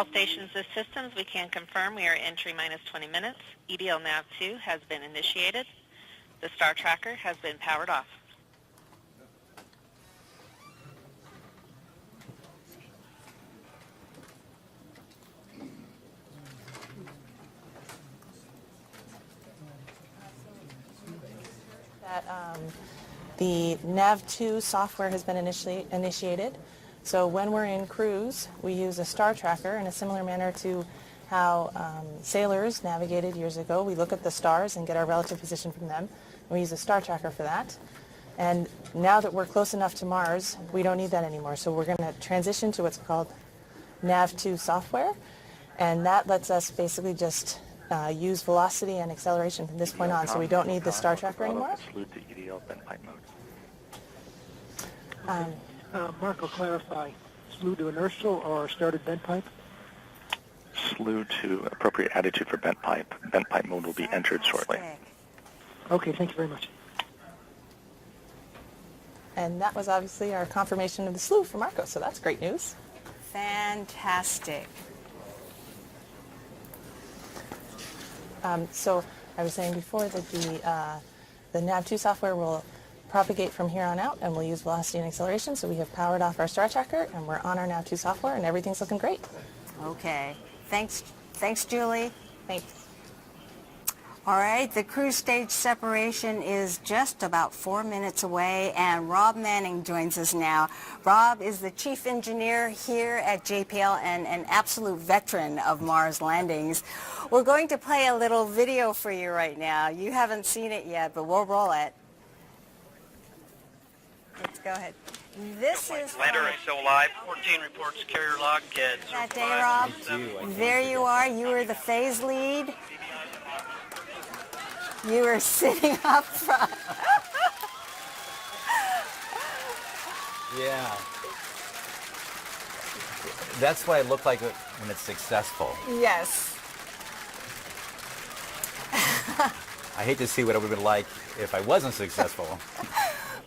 All stations, this systems, we can confirm we are entry minus 20 minutes. EDL nav 2 has been initiated. The star tracker has been powered off. The nav2 software has been initiated. So when we're in cruise, we use a star tracker in a similar manner to how sailors navigated years ago. We look at the stars and get our relative position from them. We use a star tracker for that. And now that we're close enough to Mars, we don't need that anymore. So we're going to transition to what's called nav2 software. And that lets us basically just use velocity and acceleration from this point on. So we don't need the star tracker anymore. Mark will clarify. Slew to inertial or started bent pipe? Slew to appropriate attitude for bent pipe. Bent pipe mode will be entered shortly. Okay, thank you very much. And that was obviously our confirmation of the slew for Marco, so that's great news. Fantastic. So I was saying before that the nav2 software will propagate from here on out, and we'll use velocity and acceleration. So we have powered off our star tracker, and we're on our nav2 software, and everything's looking great. Okay. Thanks, Julie. Thanks. All right, the cruise stage separation is just about 4 minutes away, and Rob Manning joins us now. Rob is the chief engineer here at JPL and an absolute veteran of Mars landings. We're going to play a little video for you right now. You haven't seen it yet, but we'll roll it. Let's go ahead. This is Lander is still alive. 14 reports carrier log. That day, Rob. There you are. You were the phase lead. You were sitting up front. Yeah. That's what I look like when it's successful. Yes. I hate to see what it would be like if I wasn't successful.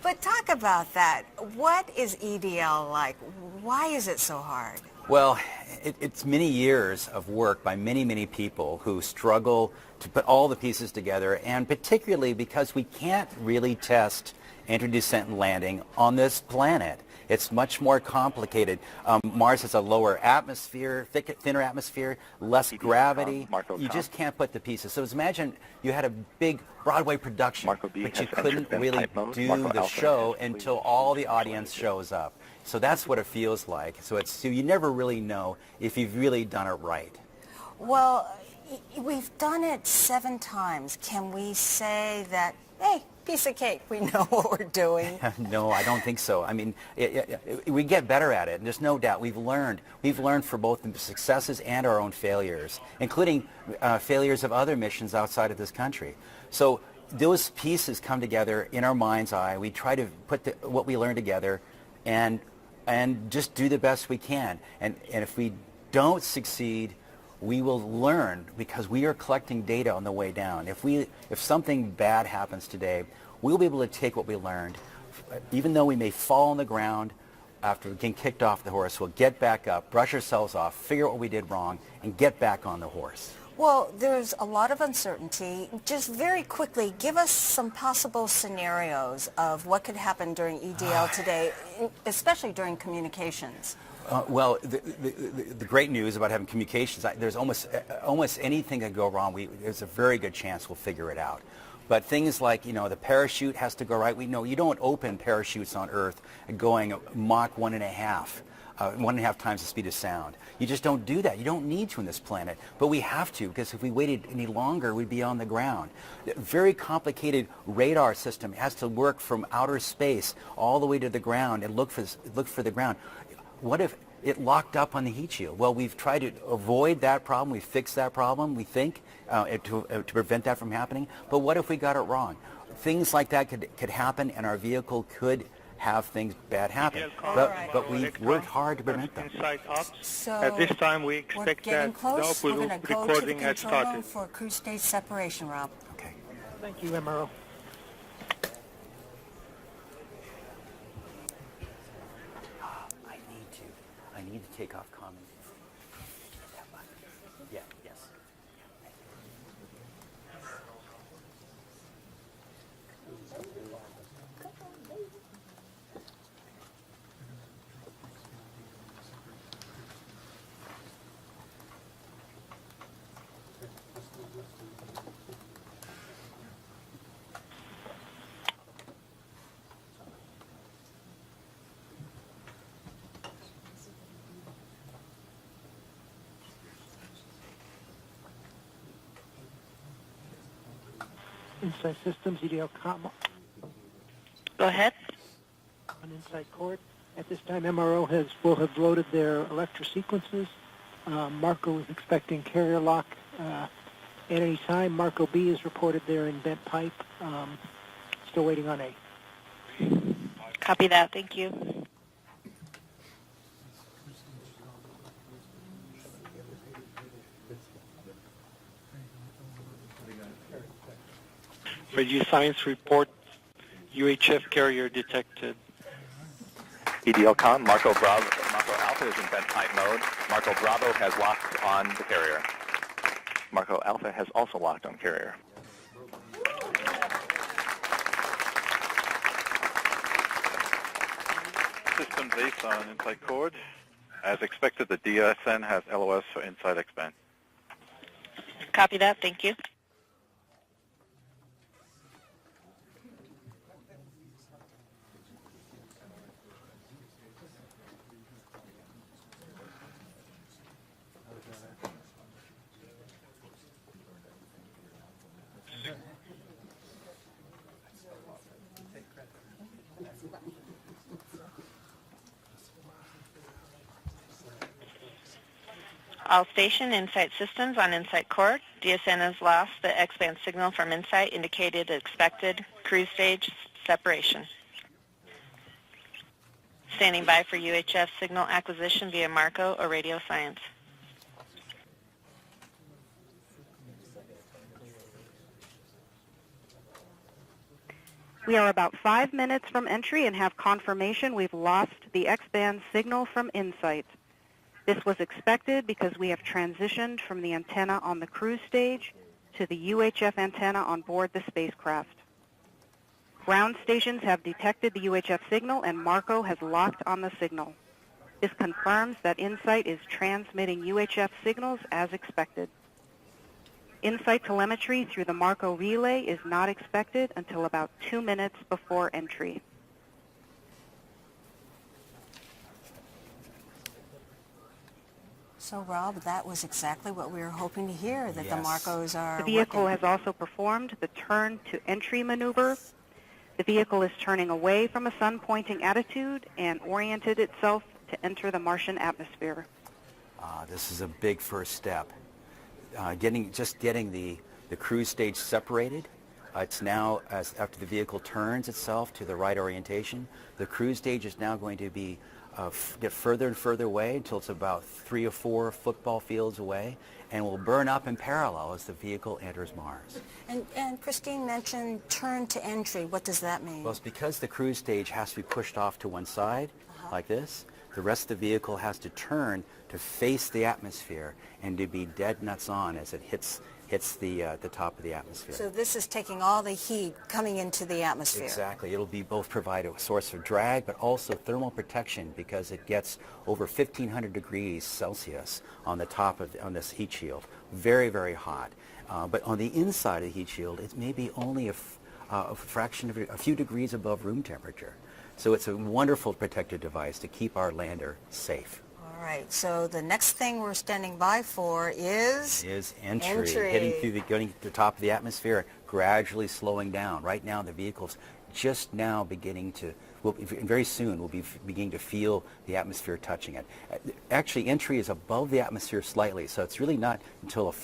But talk about that. What is EDL like? Why is it so hard? Well, it's many years of work by many, many people who struggle to put all the pieces together, and particularly because we can't really test entry, descent, and landing on this planet. It's much more complicated. Mars has a lower atmosphere, thinner atmosphere, less gravity. You just can't put the pieces. So imagine you had a big Broadway production, but you couldn't really do the show until all the audience shows up. So that's what it feels like. So you never really know if you've really done it right. Well, we've done it 7 times. Can we say that, hey, piece of cake, we know what we're doing? No, I don't think so. I mean, we get better at it, and there's no doubt. We've learned for both the successes and our own failures, including failures of other missions outside of this country. So those pieces come together in our mind's eye. We try to put what we learn together and just do the best we can. And if we don't succeed, we will learn, because we are collecting data on the way down. If something bad happens today, we'll be able to take what we learned, even though we may fall on the ground after getting kicked off the horse. We'll get back up, brush ourselves off, figure out what we did wrong, and get back on the horse. Well, there's a lot of uncertainty. Just very quickly, give us some possible scenarios of what could happen during EDL today, especially during communications. Well, the great news about having communications, there's almost anything that go wrong. There's a very good chance we'll figure it out. But things like, the parachute has to go right. We know you don't open parachutes on Earth going Mach 1.5 times the speed of sound. You just don't do that. You don't need to on this planet. But we have to, because if we waited any longer, we'd be on the ground. A very complicated radar system has to work from outer space all the way to the ground and look for the ground. What if it locked up on the heat shield? Well, we've tried to avoid that problem. We fixed that problem, we think, to prevent that from happening. But what if we got it wrong? Things like that could happen, and our vehicle could have things bad happen. But we've worked hard to prevent them. So at this time, we we're expect getting that close. the We're going to go to the recording has control room started. for cruise stage separation, Rob. Okay. Thank you, MRO. I need to take off common. Yeah, yes. Insight Systems, EDL.com Go ahead. on Insight Court. At this time, MRO will have loaded their electrosequences. Marco is expecting carrier lock at any time. Marco B is reported there in bent pipe. Still waiting on A. Copy that. Thank you. For you science report, UHF carrier detected. EDLCom, Marco Alpha is in bent pipe mode. Marco Bravo has locked on the carrier. Marco Alpha has also locked on carrier. Systems Ace on Insight Cord. As expected, the DSN has LOS for Inside Expand. Copy that. Thank you. All station Insight Systems on Insight Core. DSN has lost the X-band signal from Insight, indicated expected cruise stage separation. Standing by for UHF signal acquisition via Marco or radio science. We are about 5 minutes from entry and have confirmation we've lost the X-band signal from Insight. This was expected because we have transitioned from the antenna on the cruise stage to the UHF antenna on board the spacecraft. Ground stations have detected the UHF signal and Marco has locked on the signal. This confirms that Insight is transmitting UHF signals as expected. Insight telemetry through the Marco relay is not expected until about 2 minutes before entry. So, Rob, that was exactly what we were hoping to hear, that the Yes. Marcos are The vehicle working. has also performed the turn to entry maneuver. The vehicle is turning away from a sun-pointing attitude and oriented itself to enter the Martian atmosphere. This is a big first step. Getting the cruise stage separated. It's now, after the vehicle turns itself to the right orientation, the cruise stage is now going to be get further and further away until it's about 3 or 4 football fields away, and will burn up in parallel as the vehicle enters Mars. And Christine mentioned turn to entry. What does that mean? Well, it's because the cruise stage has to be pushed off to one side, like this. The rest of the vehicle has to turn to face the atmosphere and to be dead nuts on as it hits the top of the atmosphere. So this is taking all the heat coming into the atmosphere. Exactly. It'll be both provide a source of drag, but also thermal protection because it gets over 1,500 degrees Celsius on the top on this heat shield. Very, very hot. But on the inside of the heat shield, it's maybe only a fraction of a few degrees above room temperature. So it's a wonderful protective device to keep our lander safe. All right. So the next thing we're standing by for is entry. Getting to the top of the atmosphere, gradually slowing down. Right now, the vehicle's just now beginning to. Very soon, we'll be beginning to feel the atmosphere touching it. Actually, entry is above the atmosphere slightly, so it's really not until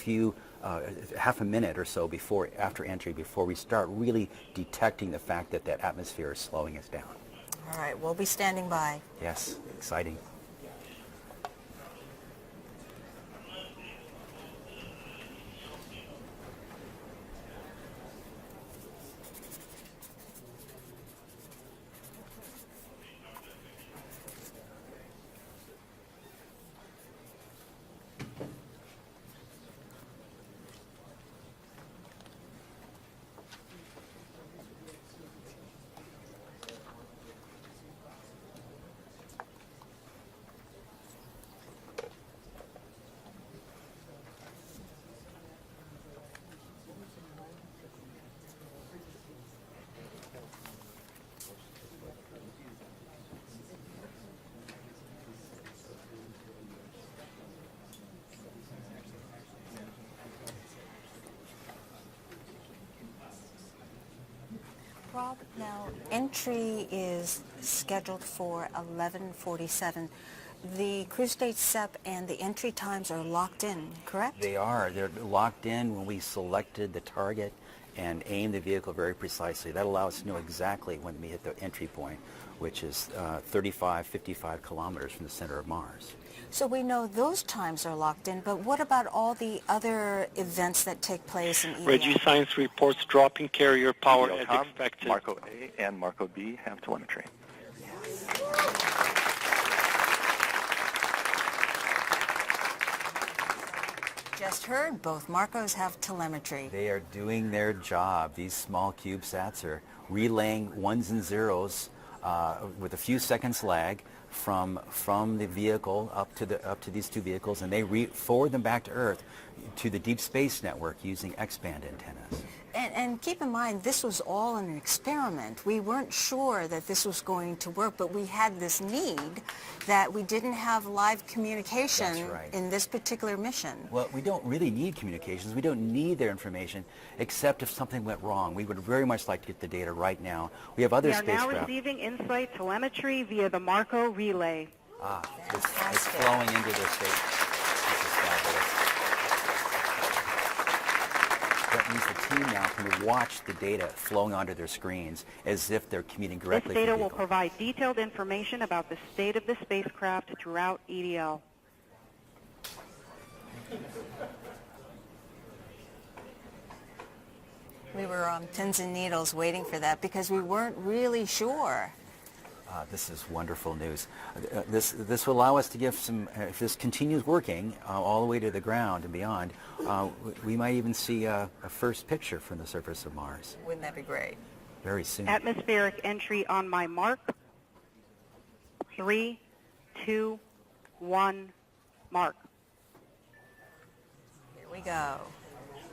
half a minute or so after entry before we start really detecting the fact that atmosphere is slowing us down. All right. We'll be standing by. Yes, exciting. Rob, now entry is scheduled for 11:47. The cruise stage SEP and the entry times are locked in, correct? They are. They're locked in when we selected the target and aimed the vehicle very precisely. That allows us to know exactly when we hit the entry point, which is 55 kilometers from the center of Mars. So we know those times are locked in, but what about all the other events that take place in EDL? Regi Science reports dropping carrier power as EDL-com, expected. Marco A and Marco B have telemetry. Just heard, both Marcos have telemetry. They are doing their job. These small CubeSats are relaying ones and zeros with a few seconds lag from the vehicle up to these two vehicles, and they forward them back to Earth to the Deep Space Network using X-band antennas. And keep in mind, this was all an experiment. We weren't sure that this was going to work, but we had this need that we didn't have live communication. That's right. In this particular mission. Well, we don't really need communications. We don't need their information, except if something went wrong. We would very much like to get the data right now. We have other We are now spacecraft. receiving InSight telemetry via the Marco relay. It's flowing into this state. This is fabulous. That means the team now can watch the data flowing onto their screens as if they're communicating directly This data to the will vehicle. provide detailed information about the state of the spacecraft throughout EDL. We were on pins and needles waiting for that because we weren't really sure. This is wonderful news. This will allow us to give some, if this continues working all the way to the ground and beyond, we might even see a first picture from the surface of Mars Wouldn't that be great? very soon. Atmospheric entry on my mark. 3, 2, 1, mark. Here we go.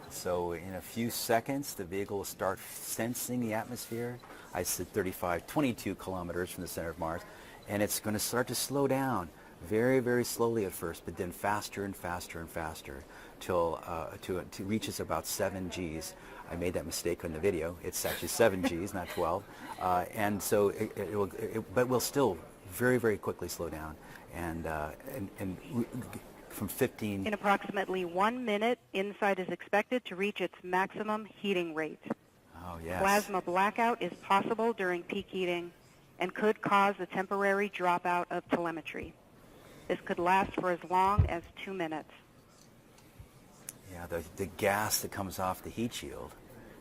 So in a few seconds, the vehicle will start sensing the atmosphere. I said 22 kilometers from the center of Mars, and it's going to start to slow down very, very slowly at first, but then faster and faster and faster till it reaches about 7 Gs. I made that mistake on the video. It's actually 7 Gs, not 12. And so but we'll still very, very quickly slow down, and from 15. In approximately 1 minute, InSight is expected to reach its maximum heating rate. Oh, yes. Plasma blackout is possible during peak heating and could cause a temporary dropout of telemetry. This could last for as long as 2 minutes. Yeah, the gas that comes off the heat shield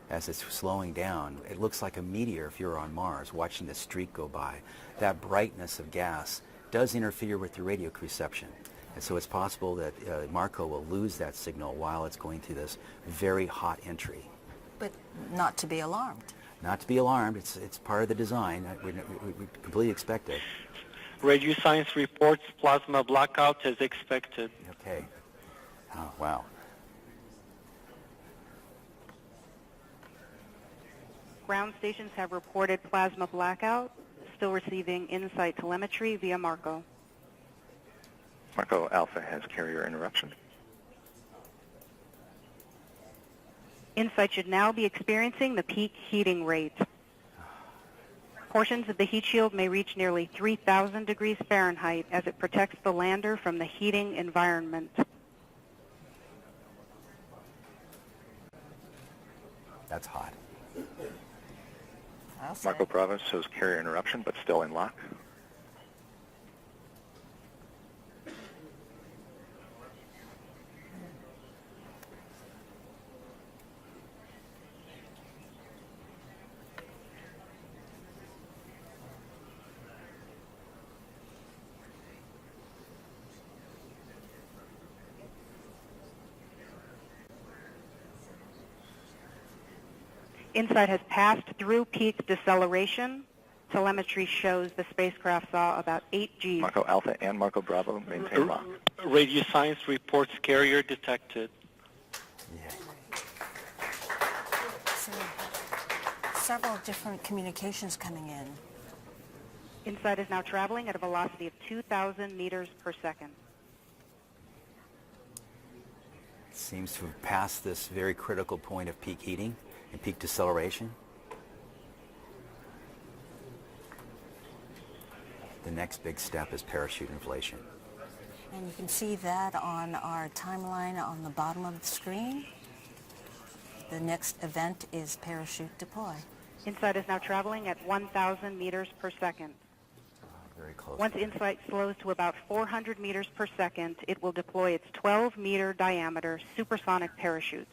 as it's slowing down, it looks like a meteor if you're on Mars watching the streak go by. That brightness of gas does interfere with the radio reception. And so it's possible that Marco will lose that signal while it's going through this very hot entry. But not to be alarmed. Not to be alarmed. It's part of the design. We completely expect it. Radio Science reports plasma blackout as expected. Okay. Oh, wow. Ground stations have reported plasma blackout, still receiving InSight telemetry via Marco. Marco Alpha has carrier interruption. InSight should now be experiencing the peak heating rate. Portions of the heat shield may reach nearly 3,000 degrees Fahrenheit as it protects the lander from the heating environment. That's hot. Marco Bravo shows carrier interruption, but still in lock. InSight has passed through peak deceleration. Telemetry shows the spacecraft saw about 8 Gs. Marco Alpha and Marco Bravo maintain lock. Radio Science reports carrier detected. Yeah. So, several different communications coming in. InSight is now traveling at a velocity of 2,000 meters per second. Seems to have passed this very critical point of peak heating and peak deceleration. the next big step is parachute inflation. And you can see that on our timeline on the bottom of the screen. The next event is parachute deploy. InSight is now traveling at 1,000 meters per second. Very close. Once InSight slows to about 400 meters per second, it will deploy its 12-meter diameter supersonic parachute.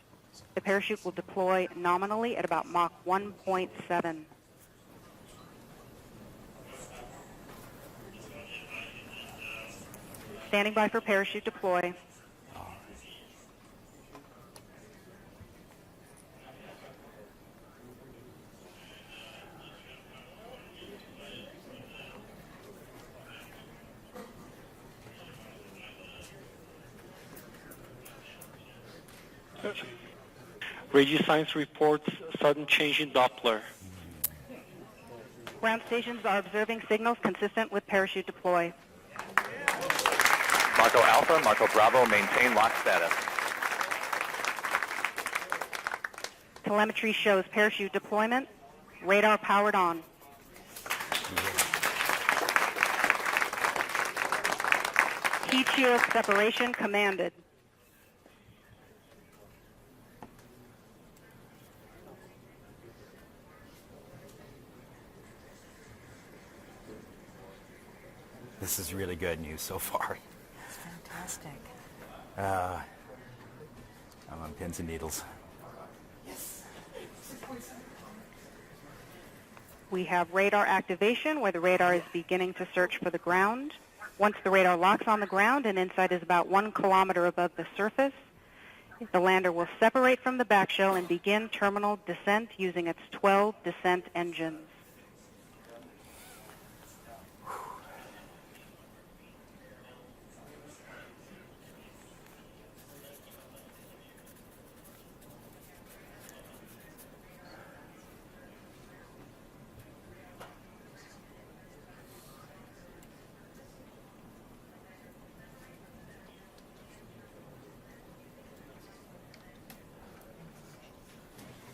The parachute will deploy nominally at about Mach 1.7. Standing by for parachute deploy. Radio science reports sudden change in Doppler. Ground stations are observing signals consistent with parachute deploy. Marco Alpha, Marco Bravo, maintain lock status. Telemetry shows parachute deployment. Radar powered on. Heat shield separation commanded. This is really good news so far. That's fantastic. I'm on pins and needles. We have radar activation where the radar is beginning to search for the ground. Once the radar locks on the ground and InSight is about 1 kilometer above the surface, the lander will separate from the backshell and begin terminal descent using its 12 descent engines.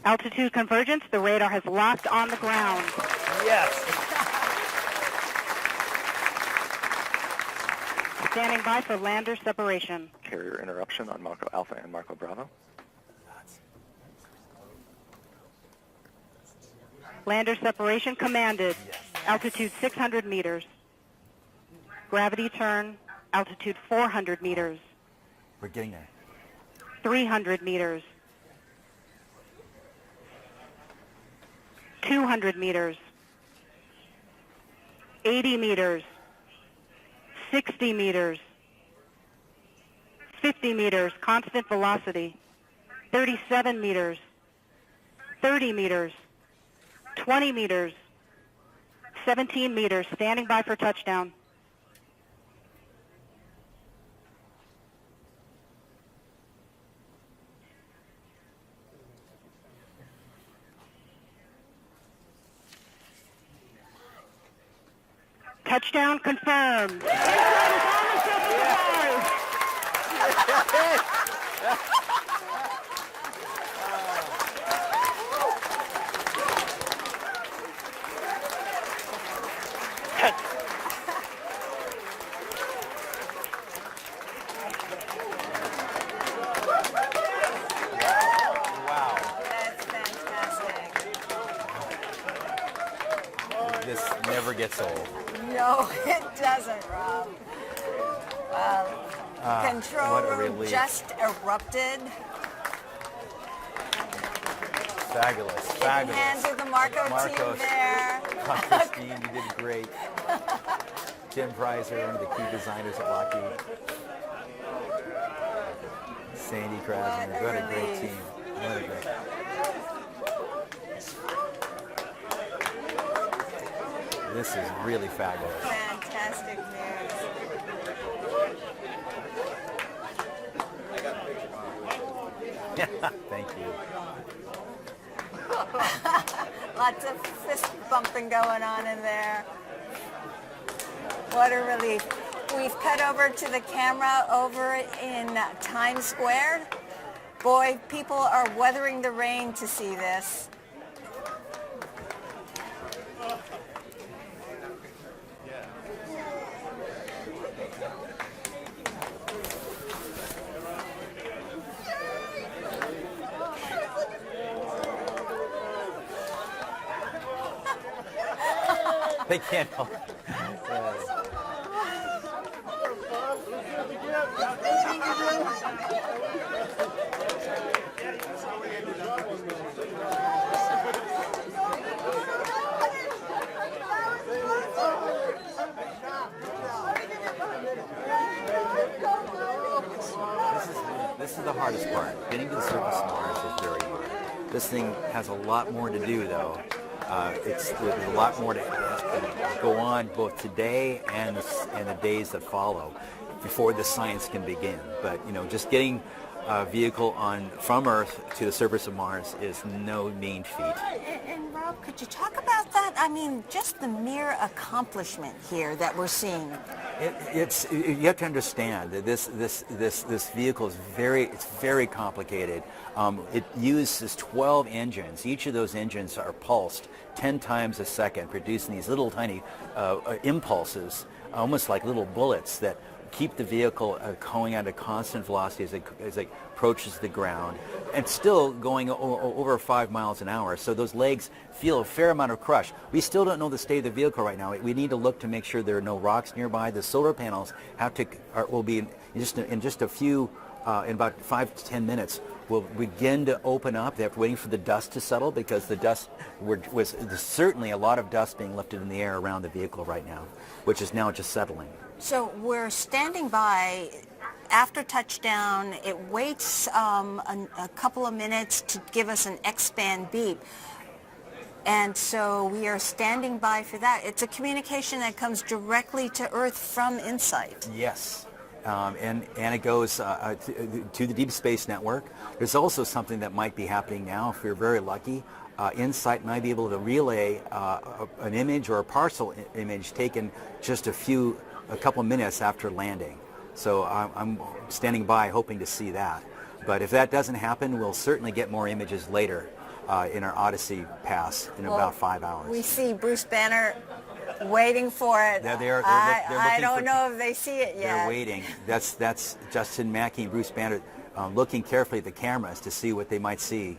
Altitude convergence, the radar has locked on the ground. Yes. Standing by for lander separation. Carrier interruption on Marco Alpha and Marco Bravo. Lander separation commanded. Altitude 600 meters. Gravity turn, altitude 400 meters. We're getting there. 300 meters. 200 meters. 80 meters. 60 meters. 50 meters, constant velocity. 37 meters. 30 meters. 20 meters. 17 meters, standing by for touchdown. Touchdown confirmed. That's fantastic. This never gets old. No, it doesn't, Rob. Control what a room relief. just erupted. Fabulous, Hands fabulous. with the Marco team Marcos. there. Christine, you did great. Tim Preiser, one of the key designers at Lockheed. Sandy Krasner, what a great relief. team. What a great. This is really fabulous. Fantastic news. Thank you. Lots of fist bumping going on in there. What a relief. We've cut over to the camera over in Times Square. Boy, people are weathering the rain to see this. They can't help. This is the hardest part. Getting to the surface of Mars is very hard. This thing has a lot more to do, though. There's a lot more to go on both today and the days that follow before the science can begin. But just getting a vehicle from Earth to the surface of Mars is no mean feat. And Rob, could you talk about that? I mean, just the mere accomplishment here that we're seeing. You have to understand that this vehicle is very complicated. It uses 12 engines. Each of those engines are pulsed 10 times a second, producing these little tiny impulses, almost like little bullets that keep the vehicle going at a constant velocity as it approaches the ground, and still going over 5 miles an hour. So those legs feel a fair amount of crush. We still don't know the state of the vehicle right now. We need to look to make sure there are no rocks nearby. The solar panels will be in just a few, in about 5 to 10 minutes, will begin to open up. They're waiting for the dust to settle, because the dust there's certainly a lot of dust being lifted in the air around the vehicle right now, which is now just settling. So we're standing by after touchdown. It waits a couple of minutes to give us an X-band beep. And so we are standing by for that. It's a communication that comes directly to Earth from InSight. Yes. And it goes to the Deep Space Network. There's also something that might be happening now, if we're very lucky. InSight might be able to relay an image or a partial image taken just a couple minutes after landing. So I'm standing by hoping to see that. But if that doesn't happen, we'll certainly get more images later in our Odyssey pass in about 5 hours. We see Bruce Banner waiting for it. They're I don't know if they see it yet. They're waiting. That's Justin Mackey and Bruce Banner looking carefully at the cameras to see what they might see.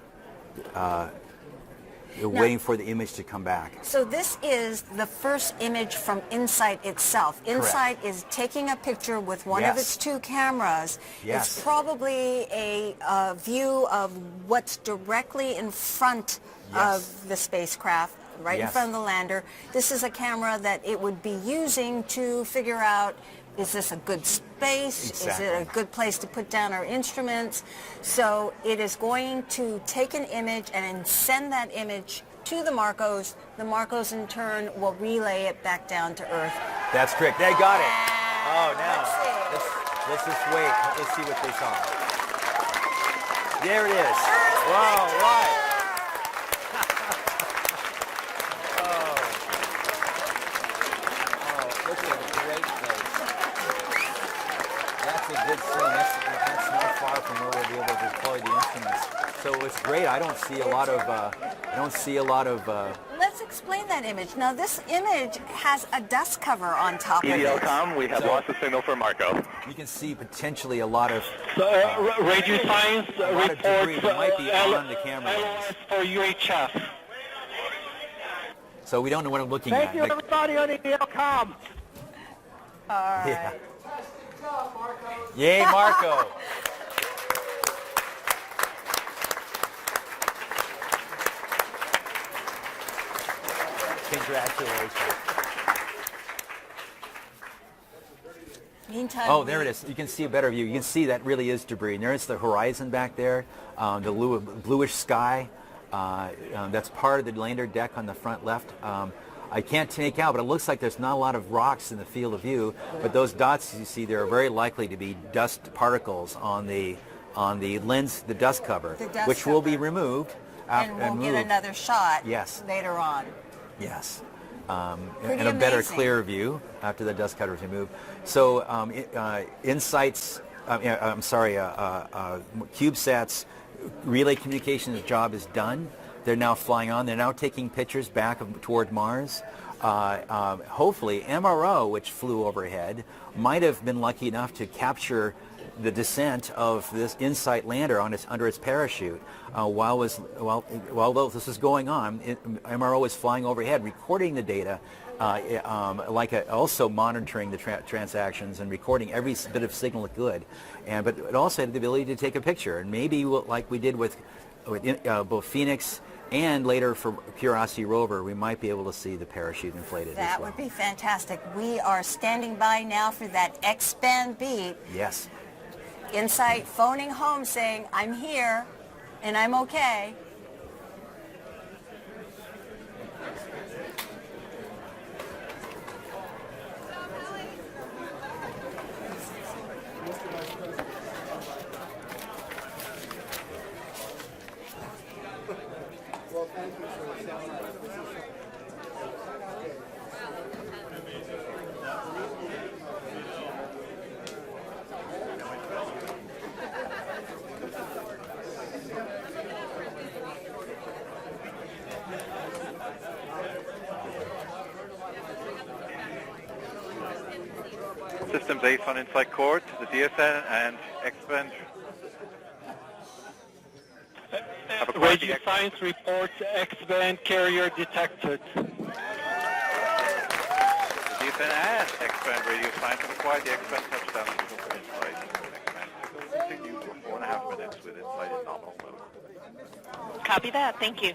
They're waiting for the image to come back. So this is the first image from InSight itself. InSight is taking a picture with one of its 2 cameras. Yes. It's probably a view of what's directly in front of the spacecraft, right in front of the lander. This is a camera that it would be using to figure out, is this a good space? Exactly. Is it a good place to put down our instruments? So it is going to take an image and then send that image to the Marcos. The Marcos in turn will relay it back down to Earth. That's correct. They got it. Oh, now Let's let's just wait. Let's see what they saw. There it is. Wow, right. Look at the great place. That's a good scene. That's not far from where we'll be able to deploy the instruments. So it's great. I don't see a lot of. Let's explain that image. Now, this image has a dust cover on top of it. EDLCom, we have lost the signal for Marco. You can see potentially a lot of Radio Science lot of debris reports that might be on the camera. LOS for UHF. So we don't know what I'm looking at. Thank you, everybody on EDLCom. All right. Yeah. Yay, Marco. Congratulations. Meantime, There it is. You can see a better view. You can see that really is debris. And there's the horizon back there, the bluish sky. That's part of the lander deck on the front left. I can't make out, but it looks like there's not a lot of rocks in the field of view. But those dots you see there are very likely to be dust particles on the lens, the dust cover, which will be removed. and we'll get another shot later on. Yes. And a better, clearer view after the dust cutter is removed. So InSight's, CubeSat's relay communications job is done. They're now flying on. They're now taking pictures back toward Mars. Hopefully, MRO, which flew overhead, might have been lucky enough to capture the descent of this InSight lander under its parachute. While this was going on, MRO was flying overhead, recording the data, also monitoring the transactions and recording every bit of signal it could. But it also had the ability to take a picture, and maybe like we did with both Phoenix and later for Curiosity rover, we might be able to see the parachute inflated as well. That would be fantastic. We are standing by now for that X-band beep. Yes. InSight phoning home saying, I'm here and I'm okay. Systems Ace on InSight Court, the DSN and X-band. Radio science reports X-band carrier detected. The DSN and X-band radio science have acquired the X-band touchdown signal for InSight. X-band will continue for 4.5 minutes with InSight in nominal mode. Copy that. Thank you.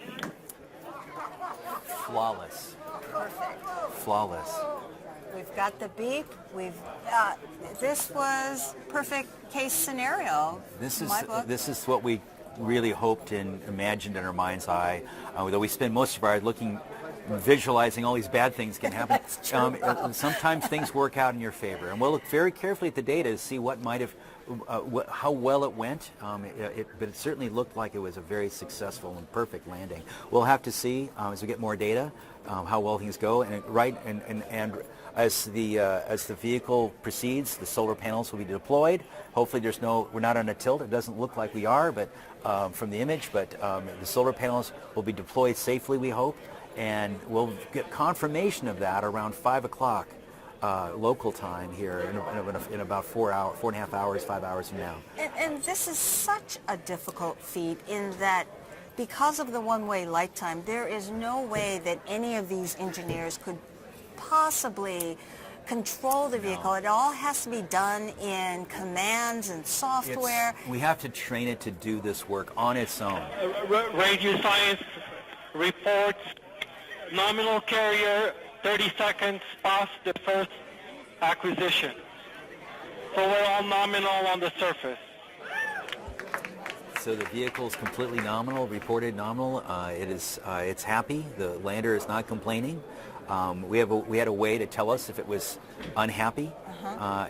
Flawless. Perfect. Flawless. We've got the beep. This was perfect case scenario. This in my book. is what we really hoped and imagined in our mind's eye. Though we spend most of our visualizing all these bad things can happen. Sometimes things work out in your favor, and we'll look very carefully at the data to see what might have, how well it went. But it certainly looked like it was a very successful and perfect landing. We'll have to see as we get more data how well things go. And as the vehicle proceeds, the solar panels will be deployed. Hopefully, we're not on a tilt. It doesn't look like we are, but from the image. But the solar panels will be deployed safely, we hope. And we'll get confirmation of that around 5 o'clock local time here in about 4.5 hours, 5 hours from now. And this is such a difficult feat in that because of the one-way light time, there is no way that any of these engineers could possibly control the vehicle. It all has to be done in commands and software. We have to train it to do this work on its own. Radio science reports nominal carrier 30 seconds past the first acquisition. So we're all nominal on the surface. So the vehicle is completely nominal, reported nominal. It's happy. The lander is not complaining. We had a way to tell us if it was unhappy,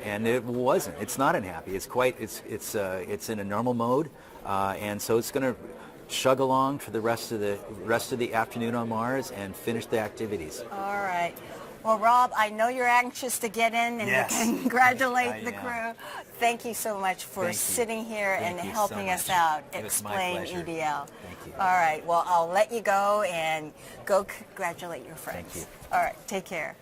and it wasn't. It's not unhappy. It's in a normal mode, and so it's going to chug along for the rest of the afternoon on Mars and finish the activities. All right. Well, Rob, I know you're anxious to get in and Yes. congratulate the crew. Thank you so much for sitting here and helping us out. Explain EDL. Thank you. All right. Well, I'll let you go and go congratulate your friends. Thank you. All right. Take care.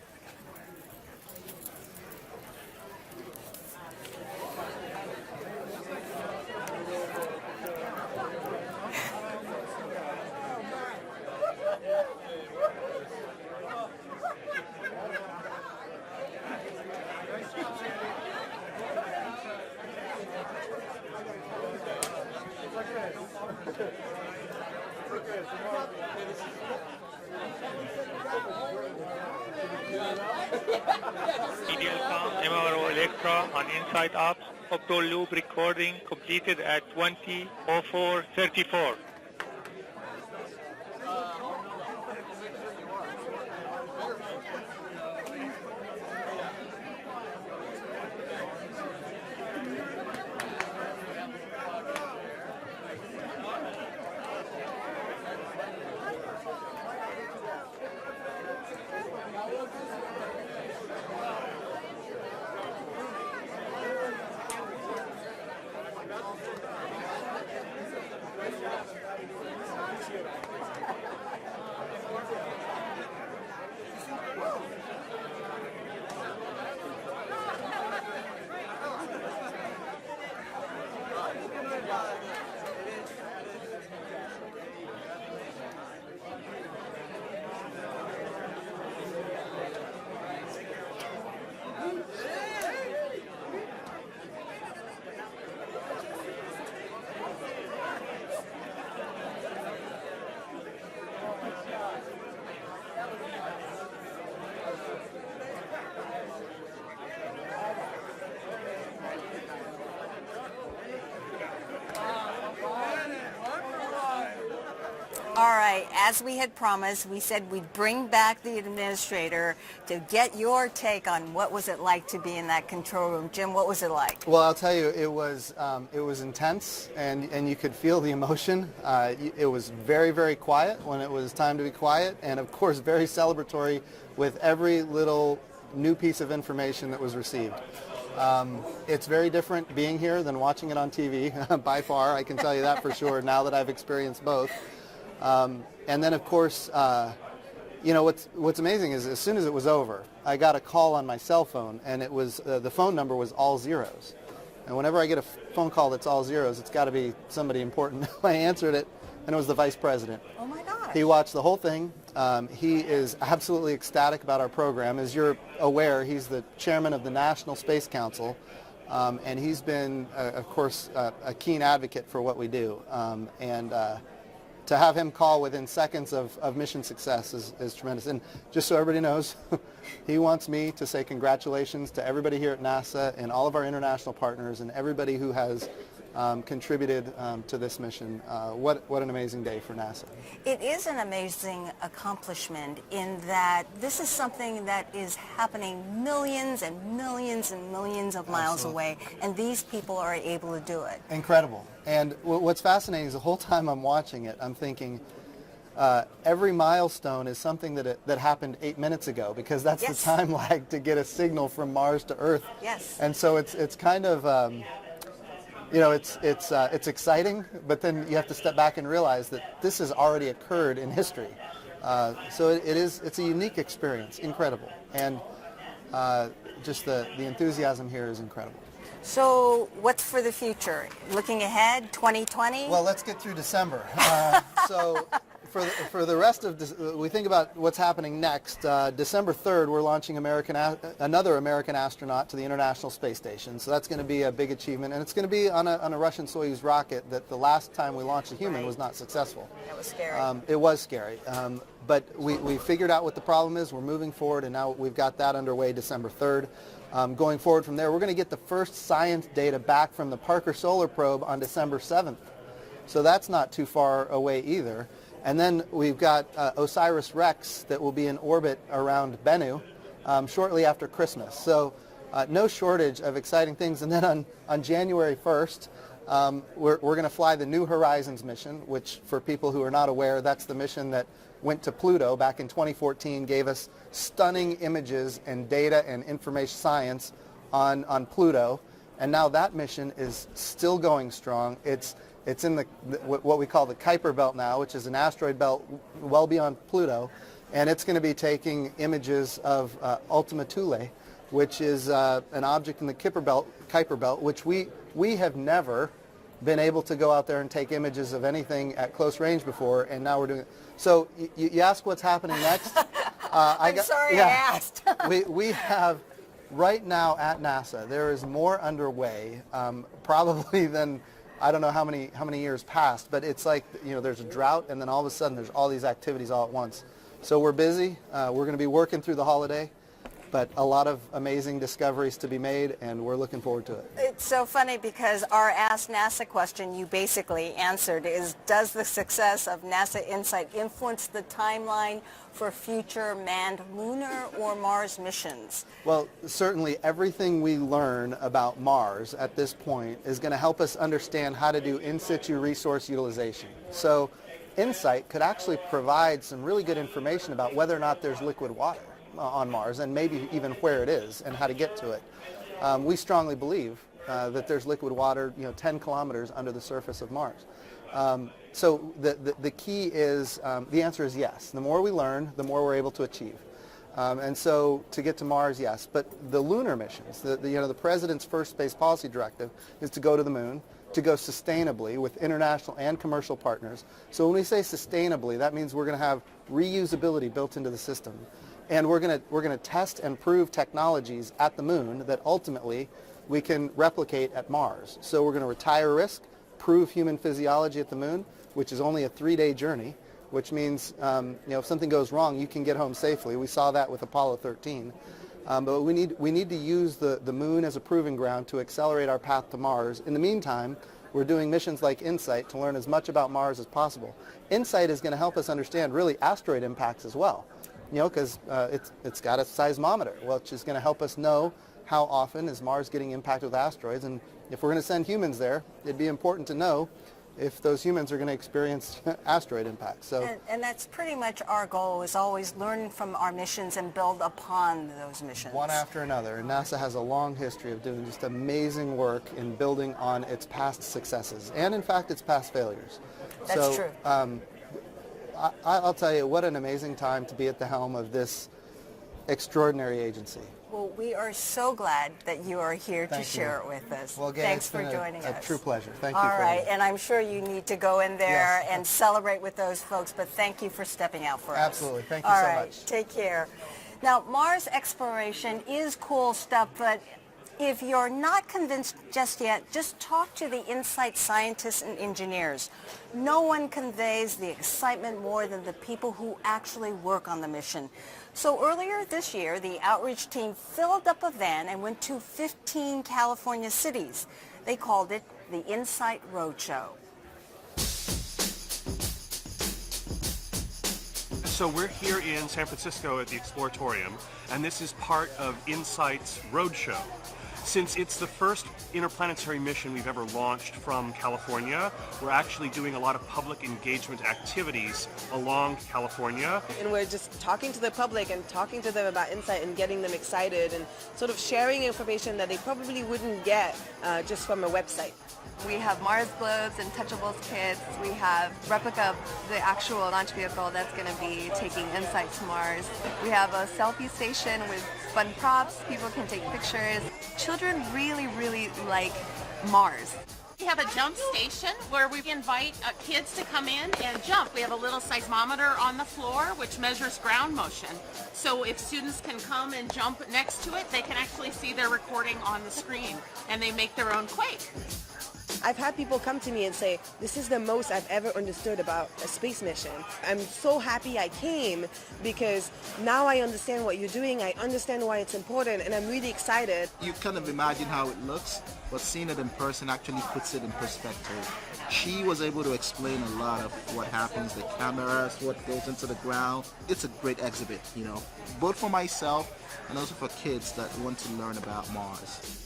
MRO Electra on InSight Ops. Octo loop recording completed at 20:04:34. right. As we had promised, we said we'd bring back the administrator to get your take on what was it like to be in that control room. Jim, what was it like? Well, I'll tell you, it was intense, and you could feel the emotion. It was very, very quiet when it was time to be quiet, and of course very celebratory with every little new piece of information that was received. It's very different being here than watching it on TV, by far, I can tell you that for sure, now that I've experienced both. And then, of course, what's amazing is as soon as it was over, I got a call on my cell phone, and it was the phone number was all zeros. And whenever I get a phone call that's all zeros, it's got to be somebody important. I answered it, and it was the Vice President. Oh, my gosh. He watched the whole thing. He is absolutely ecstatic about our program. As you're aware, he's the chairman of the National Space Council, and he's been, of course, a keen advocate for what we do. To have him call within seconds of mission success is tremendous. And just so everybody knows, he wants me to say congratulations to everybody here at NASA and all of our international partners and everybody who has contributed to this mission. What an amazing day for NASA. It is an amazing accomplishment in that this is something that is happening millions and millions and millions of miles away, and these people are able to do it. Incredible. And what's fascinating is the whole time I'm watching it, I'm thinking every milestone is something that happened 8 minutes ago, because that's Yes. the time lag to get a signal from Mars to Earth. Yes. And so it's kind of it's exciting, but then you have to step back and realize that this has already occurred in history. So it's a unique experience, incredible, and just the enthusiasm here is incredible. So what's for the future? Looking ahead, 2020? Well, let's get through December. So for the rest of we think about what's happening next. December 3rd, we're launching another American astronaut to the International Space Station. So that's going to be a big achievement, and it's going to be on a Russian Soyuz rocket that the last time we launched a human was not successful. That was scary. It was scary. But we figured out what the problem is. We're moving forward, and now we've got that underway December 3rd. Going forward from there, we're going to get the first science data back from the Parker Solar Probe on December 7th. So that's not too far away either. And then we've got OSIRIS-REx that will be in orbit around Bennu shortly after Christmas. So no shortage of exciting things. And then on January 1st, we're going to fly the New Horizons mission, which for people who are not aware, that's the mission that went to Pluto back in 2014, gave us stunning images and data and information science on Pluto. And now that mission is still going strong. It's in what we call the Kuiper Belt now, which is an asteroid belt well beyond Pluto. And it's going to be taking images of Ultima Thule, which is an object in the Kuiper Belt, which we have never been able to go out there and take images of anything at close range before, and now we're doing it. So you ask what's happening next. I asked. we have, right now at NASA, there is more underway probably than, I don't know how many years passed, but it's like, there's a drought, and then all of a sudden there's all these activities all at once. So we're busy. We're going to be working through the holiday, but a lot of amazing discoveries to be made, and we're looking forward to it. It's so funny because our Ask NASA question you basically answered is, does the success of NASA InSight influence the timeline for future manned lunar or Mars missions? Well, certainly everything we learn about Mars at this point is going to help us understand how to do in situ resource utilization. So InSight could actually provide some really good information about whether or not there's liquid water on Mars, and maybe even where it is and how to get to it. We strongly believe that there's liquid water 10 kilometers under the surface of Mars. So the key is, the answer is yes. The more we learn, the more we're able to achieve. And so to get to Mars, yes. But the lunar missions, the President's first space policy directive is to go to the moon, to go sustainably with international and commercial partners. So when we say sustainably, that means we're going to have reusability built into the system. And we're going to test and prove technologies at the moon that ultimately we can replicate at Mars. So we're going to retire risk, prove human physiology at the moon, which is only a 3-day journey, which means if something goes wrong, you can get home safely. We saw that with Apollo 13. But we need to use the moon as a proving ground to accelerate our path to Mars. In the meantime, we're doing missions like InSight to learn as much about Mars as possible. InSight is going to help us understand really asteroid impacts as well, because it's got a seismometer, which is going to help us know how often is Mars getting impacted with asteroids. And if we're going to send humans there, it'd be important to know if those humans are going to experience asteroid impacts. And that's pretty much our goal, is always learn from our missions and build upon those missions. One after another. And NASA has a long history of doing just amazing work in building on its past successes and, in fact, its past failures. That's true. I'll tell you, what an amazing time to be at the helm of this extraordinary agency. Well, we are so glad that you are here to share it with us. Well, Gay, thanks it's for been joining us. A true pleasure. Thank you. All right, and I'm sure you need to go in there and celebrate with those folks, but thank you for stepping out for us. Absolutely. Thank you so much. All right, take care. Now, Mars exploration is cool stuff, but if you're not convinced just yet, just talk to the InSight scientists and engineers. No one conveys the excitement more than the people who actually work on the mission. So earlier this year, the outreach team filled up a van and went to 15 California cities. They called it the InSight Roadshow. So we're here in San Francisco at the Exploratorium, and this is part of InSight's Roadshow. Since it's the first interplanetary mission we've ever launched from California, we're actually doing a lot of public engagement activities along California. And we're just talking to the public and talking to them about InSight and getting them excited and sort of sharing information that they probably wouldn't get just from a website. We have Mars globes and touchables kits. We have replica of the actual launch vehicle that's going to be taking InSight to Mars. We have a selfie station with fun props. People can take pictures. Children really, really like Mars. We have a jump station where we invite kids to come in and jump. We have a little seismometer on the floor which measures ground motion. So if students can come and jump next to it, they can actually see their recording on the screen and they make their own quake. I've had people come to me and say, this is the most I've ever understood about a space mission. I'm so happy I came because now I understand what you're doing, I understand why it's important, and I'm really excited. You kind of imagine how it looks, but seeing it in person actually puts it in perspective. She was able to explain a lot of what happens, the cameras, what goes into the ground. It's a great exhibit, both for myself and also for kids that want to learn about Mars.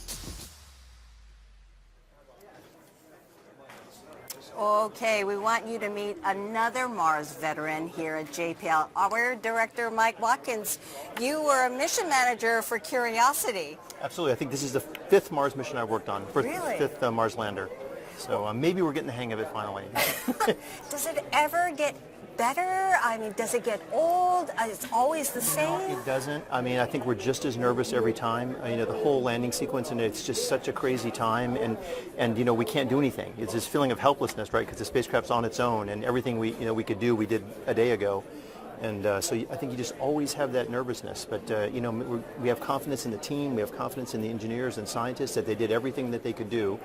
Okay, we want you to meet another Mars veteran here at JPL, our director, Mike Watkins. You were a mission manager for Curiosity. Absolutely. I think this is the 5th Mars mission I've worked on, Really? 5th Mars lander. So maybe we're getting the hang of it finally. Does it ever get better? I mean, does it get old? It's always the same? No, it doesn't. I mean, I think we're just as nervous every time. The whole landing sequence, and it's just such a crazy time, and we can't do anything. It's this feeling of helplessness, right? Because the spacecraft's on its own, and everything we could do, we did a day ago. And so I think you just always have that nervousness. But, we have confidence in the team. We have confidence in the engineers and scientists that they did everything that they could do.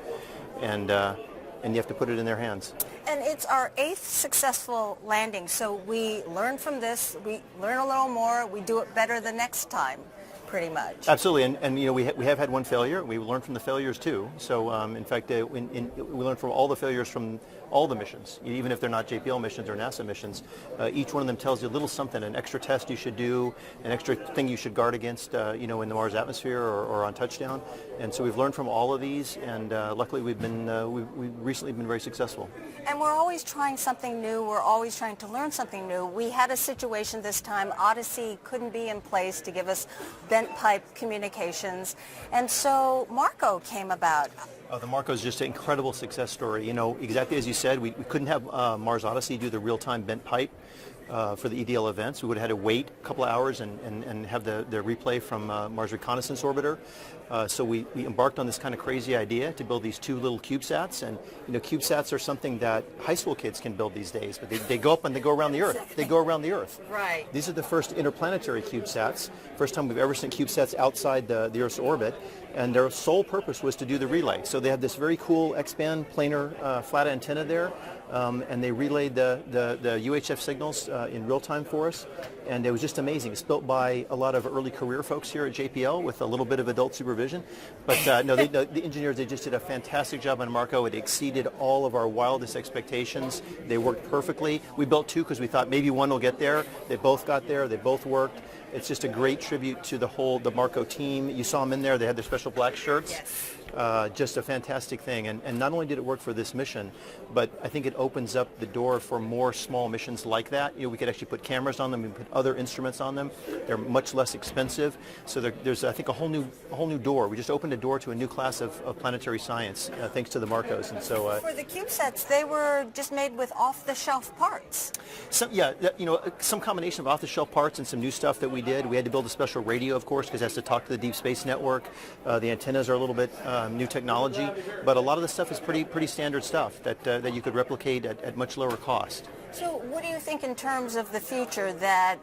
And you have to put it in their hands. And it's our 8th successful landing, so we learn from this, we learn a little more, we do it better the next time, pretty much. Absolutely, and we have had one failure. We learned from the failures too. So in fact, we learned from all the failures from all the missions, even if they're not JPL missions or NASA missions. Each one of them tells you a little something, an extra test you should do, an extra thing you should guard against, in the Mars atmosphere or on touchdown. And so we've learned from all of these, and luckily we've recently been very successful. And we're always trying something new. We're always trying to learn something new. We had a situation this time. Odyssey couldn't be in place to give us bent pipe communications. And so Marco came about. The Marco is just an incredible success story. Exactly as you said, we couldn't have Mars Odyssey do the real-time bent pipe for the EDL events. We would have had to wait a couple of hours and have the replay from Mars Reconnaissance Orbiter. So we embarked on this kind of crazy idea to build these 2 little CubeSats. And CubeSats are something that high school kids can build these days, but they go up and they go around the Earth. They go around the Earth. Right. These are the first interplanetary CubeSats. First time we've ever sent CubeSats outside the Earth's orbit. And their sole purpose was to do the relay. So they have this very cool X-band planar flat antenna there. and they relayed the UHF signals in real time for us, and it was just amazing. It's built by a lot of early career folks here at JPL with a little bit of adult supervision, but no, the engineers, they just did a fantastic job on Marco. It exceeded all of our wildest expectations. They worked perfectly. We built two because we thought maybe one will get there. They both got there. They both worked. It's just a great tribute to the Marco team. You saw them in there. They had their special black shirts. Yes. Just a fantastic thing. And not only did it work for this mission, but I think it opens up the door for more small missions like that. We could actually put cameras on them and put other instruments on them. They're much less expensive. So there's, I think, a whole new door. We just opened a door to a new class of planetary science thanks to the Marcos. And so for the CubeSats, they were just made with off-the-shelf parts. Some combination of off-the-shelf parts and some new stuff that we did. We had to build a special radio, of course, because it has to talk to the Deep Space Network. The antennas are a little bit new technology, but a lot of the stuff is pretty standard stuff that you could replicate at much lower cost. So what do you think in terms of the future, that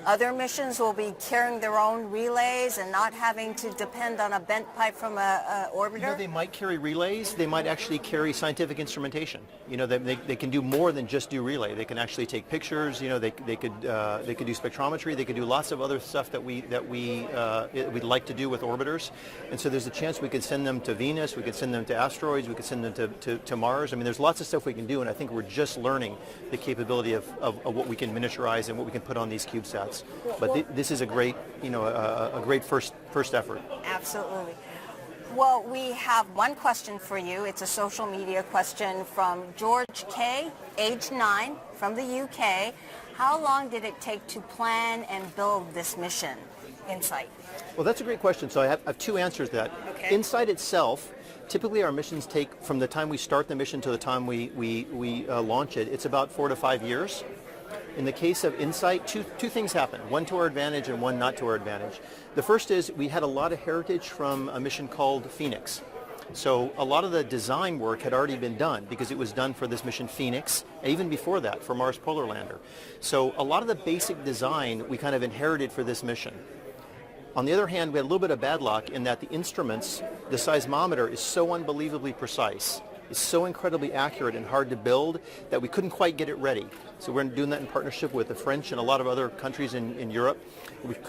other missions will be carrying their own relays and not having to depend on a bent pipe from a orbiter? They might carry relays. They might actually carry scientific instrumentation. They can do more than just do relay. They can actually take pictures. They could do spectrometry. They could do lots of other stuff that we'd like to do with orbiters. And so there's a chance we could send them to Venus. We could send them to asteroids. We could send them to Mars. I mean, there's lots of stuff we can do, and I think we're just learning the capability of what we can miniaturize and what we can put on these CubeSats. But this is a great, a great first effort. Absolutely. Well, we have one question for you. It's a social media question from George K., age 9, from the UK. How long did it take to plan and build this mission, InSight? Well, that's a great question. So I have two answers to that. Okay. InSight itself, typically our missions take, from the time we start the mission to the time we launch it, it's about 4 to 5 years. In the case of InSight, two things happened, one to our advantage and one not to our advantage. The first is we had a lot of heritage from a mission called Phoenix. So a lot of the design work had already been done because it was done for this mission Phoenix, and even before that for Mars Polar Lander. So a lot of the basic design we kind of inherited for this mission. On the other hand, we had a little bit of bad luck in that the instruments, the seismometer is so unbelievably precise. It's so incredibly accurate and hard to build that we couldn't quite get it ready. So we're doing that in partnership with the French and a lot of other countries in Europe,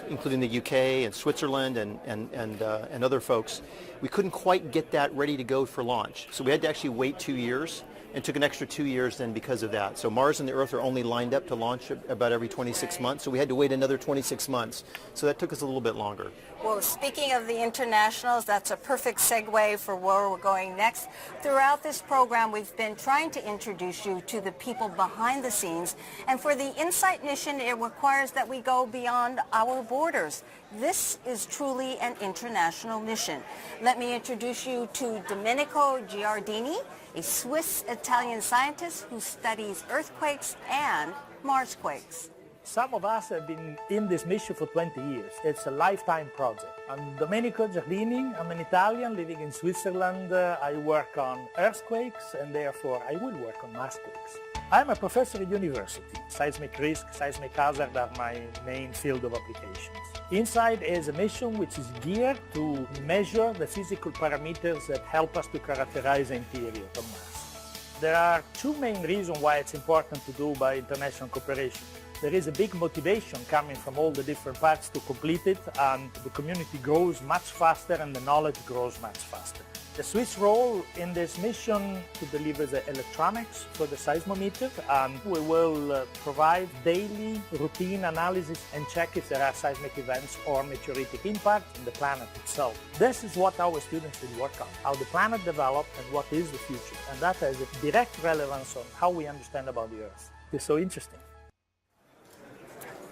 including the UK and Switzerland and other folks. We couldn't quite get that ready to go for launch. So we had to actually wait 2 years, and took an extra 2 years then because of that. So Mars and the Earth are only lined up to launch about every 26 months, so we had to wait another 26 months. So that took us a little bit longer. Well, speaking of the internationals, that's a perfect segue for where we're going next. Throughout this program, we've been trying to introduce you to the people behind the scenes. And for the InSight mission, it requires that we go beyond our borders. This is truly an international mission. Let me introduce you to Domenico Giardini, a Swiss-Italian scientist who studies earthquakes and Marsquakes. Some of us have been in this mission for 20 years. It's a lifetime project. I'm Domenico Giardini. I'm an Italian living in Switzerland. I work on earthquakes, and therefore I will work on Marsquakes. I'm a professor at university. Seismic risk, seismic hazard are my main field of applications. InSight is a mission which is geared to measure the physical parameters that help us to characterize the interior of Mars. There are two main reasons why it's important to do by international cooperation. There is a big motivation coming from all the different parts to complete it, and the community grows much faster and the knowledge grows much faster. The Swiss role in this mission to deliver the electronics for the seismometer, and we will provide daily routine analysis and check if there are seismic events or meteoritic impact in the planet itself. This is what our students will work on, how the planet developed and what is the future, and that has a direct relevance on how we understand about the Earth. It's so interesting.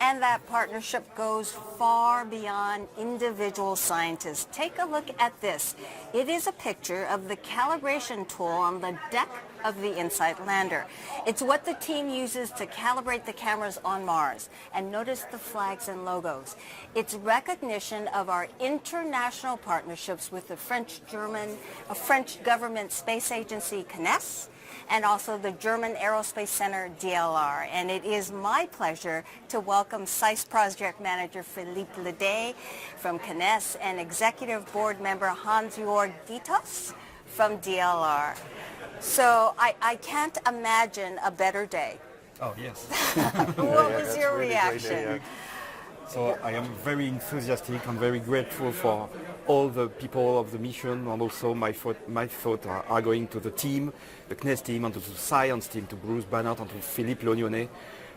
And that partnership goes far beyond individual scientists. Take a look at this. It is a picture of the calibration tool on the deck of the InSight lander. It's what the team uses to calibrate the cameras on Mars. And notice the flags and logos. It's recognition of our international partnerships with the French government space agency, CNES, and also the German Aerospace Center, DLR. And it is my pleasure to welcome SAIS Project Manager Philippe Ledet from CNES and Executive Board Member Hans-Jörg Dietz from DLR. So I can't imagine a better day. Oh, yes. What was your reaction? So I am very enthusiastic and very grateful for all the people of the mission, and also my thoughts are going to the team, the CNES team, and to the science team, to Bruce Bannert and to Philippe Lognonnet.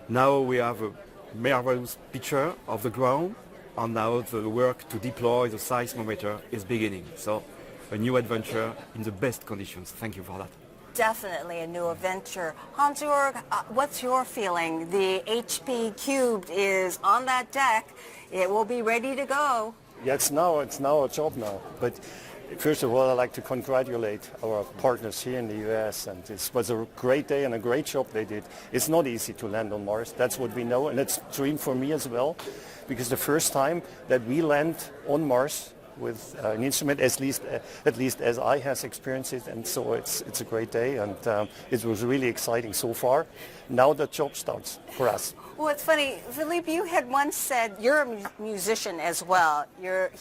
Now we have a marvelous picture of the ground, and now the work to deploy the seismometer is beginning. So a new adventure in the best conditions. Thank you for that. Definitely a new adventure. Hans-Jörg, what's your feeling? The HP Cubed is on that deck. It will be ready to go. Yeah, it's now a job now. But first of all, I'd like to congratulate our partners here in the US. And this was a great day and a great job they did. It's not easy to land on Mars. That's what we know. And it's a dream for me as well. Because the first time that we land on Mars with an instrument, at least as I has experienced it, and so it's a great day, and it was really exciting so far. Now the job starts for us. Well, it's funny, Philippe, you had once said, you're a musician as well,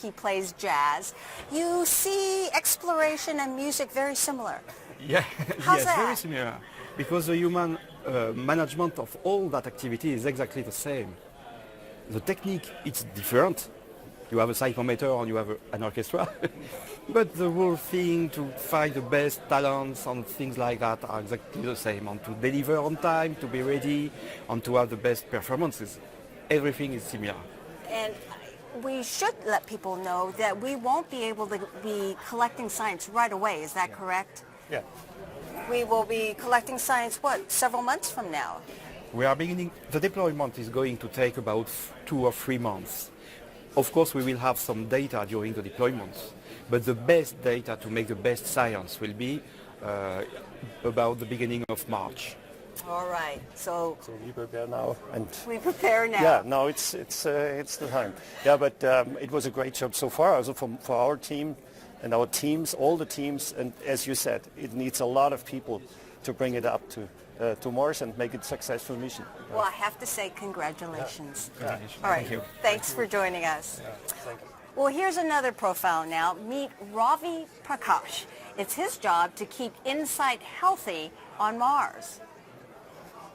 he plays jazz. You see exploration and music very similar. Yeah, How's that? Very similar. Because the human management of all that activity is exactly the same. The technique, it's different. You have a seismometer and you have an orchestra. But the whole thing to find the best talents and things like that are exactly the same. And to deliver on time, to be ready, and to have the best performances. Everything is similar. And we should let people know that we won't be able to be collecting science right away. Is that correct? Yeah. We will be collecting science, several months from now? We are beginning, the deployment is going to take about 2 or 3 months. Of course, we will have some data during the deployments, but the best data to make the best science will be about the beginning of March. All right. So we prepare now, and we prepare now. Yeah, no, it's the time. Yeah, but it was a great job so far. Also for our team and our teams, all the teams, and as you said, it needs a lot of people to bring it up to Mars and make it a successful mission. Well, I have to say congratulations. Yeah. All right. Thank you. Thanks for joining us. Yeah, thank you. Well, here's another profile now. Meet Ravi Prakash. It's his job to keep InSight healthy on Mars.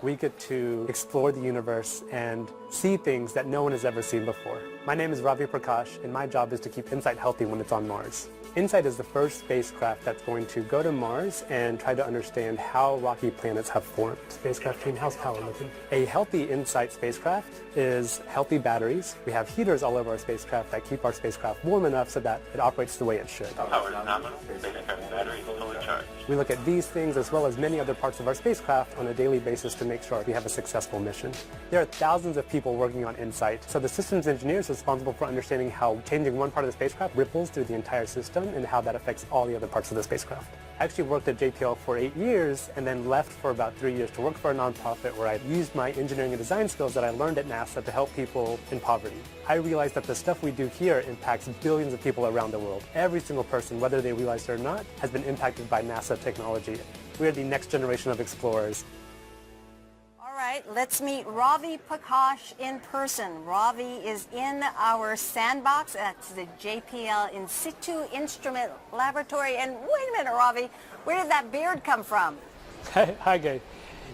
We get to explore the universe and see things that no one has ever seen before. My name is Ravi Prakash, and my job is to keep InSight healthy when it's on Mars. InSight is the first spacecraft that's going to go to Mars and try to understand how rocky planets have formed. Spacecraft team, how's power looking? A healthy InSight spacecraft is healthy batteries. We have heaters all over our spacecraft that keep our spacecraft warm enough so that it operates the way it should. Power is nominal, spacecraft battery is fully charged. We look at these things as well as many other parts of our spacecraft on a daily basis to make sure we have a successful mission. There are thousands of people working on InSight, so the systems engineer is responsible for understanding how changing one part of the spacecraft ripples through the entire system and how that affects all the other parts of the spacecraft. I actually worked at JPL for 8 years and then left for about 3 years to work for a nonprofit where I used my engineering and design skills that I learned at NASA to help people in poverty. I realized that the stuff we do here impacts billions of people around the world. Every single person, whether they realize it or not, has been impacted by NASA technology. We are the next generation of explorers. All right, let's meet Ravi Prakash in person. Ravi is in our sandbox at the JPL In Situ Instrument Laboratory. And wait a minute, Ravi, where did that beard come from? Hi, Gay.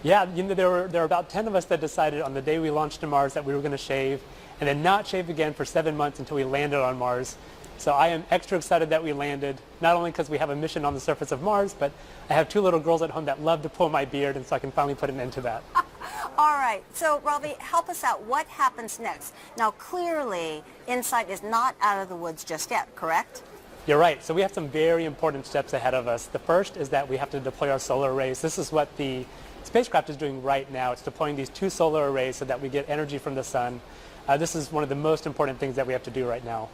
Yeah, there were about 10 of us that decided on the day we launched to Mars that we were going to shave and then not shave again for 7 months until we landed on Mars. So I am extra excited that we landed, not only because we have a mission on the surface of Mars, but I have 2 little girls at home that love to pull my beard, and so I can finally put an end to that. All right, so Ravi, help us out. What happens next? Now, clearly, InSight is not out of the woods just yet, correct? You're right. So we have some very important steps ahead of us. The first is that we have to deploy our solar arrays. This is what the spacecraft is doing right now. It's deploying these 2 solar arrays so that we get energy from the sun. This is one of the most important things that we have to do right now.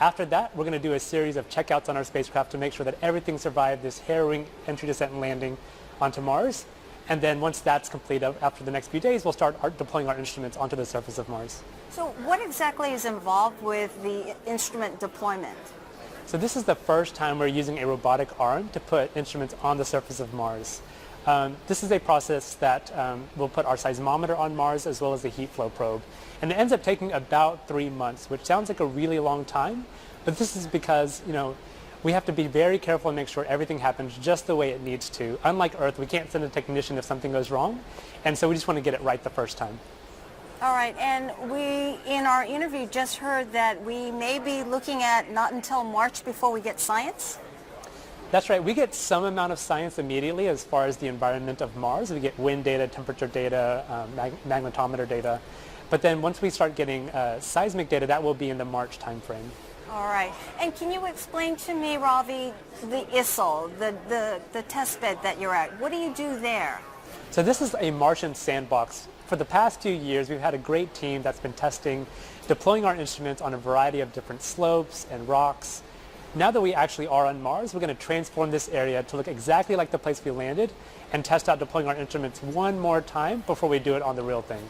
After that, we're going to do a series of checkouts on our spacecraft to make sure that everything survived this harrowing entry, descent, and landing onto Mars. And then once that's complete, after the next few days, we'll start deploying our instruments onto the surface of Mars. So what exactly is involved with the instrument deployment? So this is the first time we're using a robotic arm to put instruments on the surface of Mars. This is a process that will put our seismometer on Mars as well as the heat flow probe. And it ends up taking about 3 months, which sounds like a really long time, but this is because, We have to be very careful and make sure everything happens just the way it needs to. Unlike Earth, we can't send a technician if something goes wrong, and so we just want to get it right the first time. All right, and we, in our interview, just heard that we may be looking at not until March before we get science? That's right. We get some amount of science immediately as far as the environment of Mars. We get wind data, temperature data, magnetometer data. But then once we start getting seismic data, that will be in the March timeframe. All right. And can you explain to me, Ravi, the ISIL, the test bed that you're at? What do you do there? So this is a Martian sandbox. For the past few years, we've had a great team that's been testing, deploying our instruments on a variety of different slopes and rocks. Now that we actually are on Mars, we're going to transform this area to look exactly like the place we landed and test out deploying our instruments one more time before we do it on the real thing.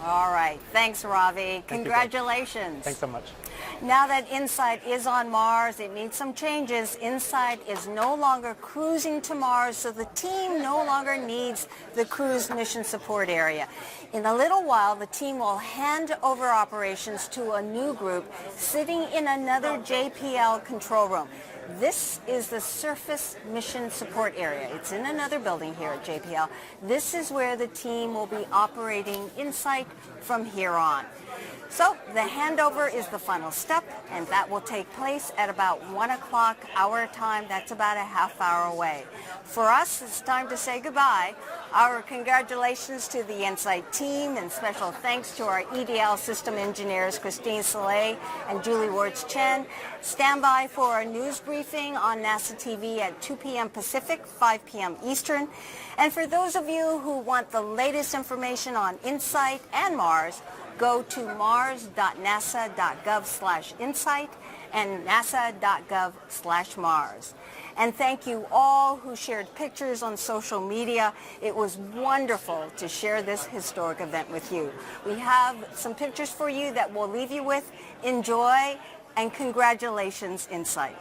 All right. Thanks, Ravi. Congratulations. Thanks so much. Now that InSight is on Mars, it needs some changes. InSight is no longer cruising to Mars, so the team no longer needs the cruise mission support area. In a little while, the team will hand over operations to a new group sitting in another JPL control room. This is the Surface Mission Support Area. It's in another building here at JPL. This is where the team will be operating InSight from here on. So the handover is the final step, and that will take place at about 1 o'clock our time. That's about a half hour away. For us, it's time to say goodbye. Our congratulations to the InSight team, and special thanks to our EDL system engineers, Christine Soleil and Julie Wards-Chen. Stand by for a news briefing on NASA TV at 2 p.m. Pacific, 5 p.m. Eastern. And for those of you who want the latest information on InSight and Mars, go to mars.nasa.gov/insight and nasa.gov/Mars. And thank you all who shared pictures on social media. It was wonderful to share this historic event with you. We have some pictures for you that we'll leave you with. Enjoy, and congratulations, InSight.